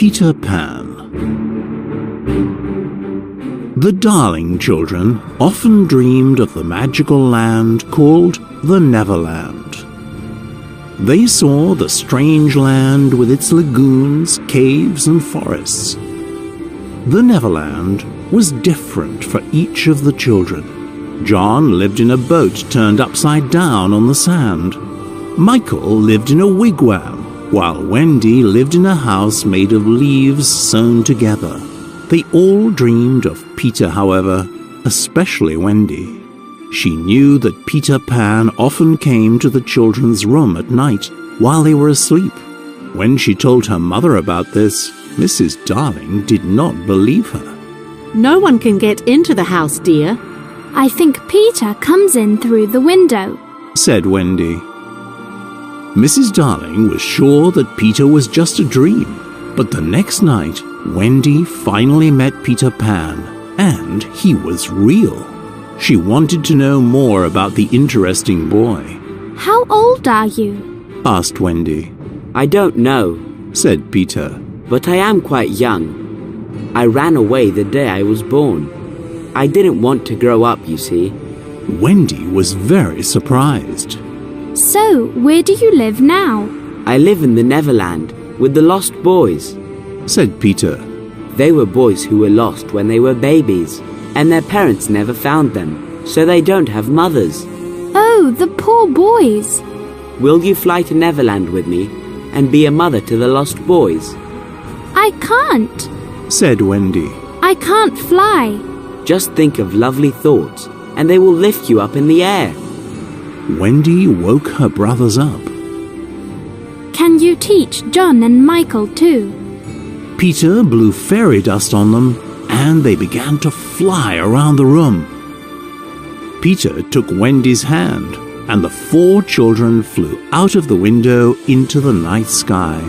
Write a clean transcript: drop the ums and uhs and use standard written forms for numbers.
Peter Pan. The Darling children often dreamed of the magical land called the Neverland. They saw the strange land with its lagoons, caves, and forests. The Neverland was different for each of the children. John lived in a boat turned upside down on the sand. Michael lived in a wigwam, while Wendy lived in a house made of leaves sewn together. They all dreamed of Peter, however, especially Wendy. She knew that Peter Pan often came to the children's room at night while they were asleep. When she told her mother about this, Mrs. Darling did not believe her. No one can get into the house, dear. I think Peter comes in through the window, said Wendy. Mrs. Darling was sure that Peter was just a dream, but the next night, Wendy finally met Peter Pan, and he was real. She wanted to know more about the interesting boy. How old are you? Asked Wendy. I don't know, said Peter. But I am quite young. I ran away the day I was born. I didn't want to grow up, you see. Wendy was very surprised. So, where do you live now? I live in the Neverland with the lost boys, said Peter. They were boys who were lost when they were babies, and their parents never found them, so they don't have mothers. Oh, the poor boys. Will you fly to Neverland with me and be a mother to the lost boys? I can't, said Wendy. I can't fly. Just think of lovely thoughts, and they will lift you up in the air. Wendy woke her brothers up. Can you teach John and Michael too? Peter blew fairy dust on them, and they began to fly around the room. Peter took Wendy's hand, and the 4 children flew out of the window into the night sky.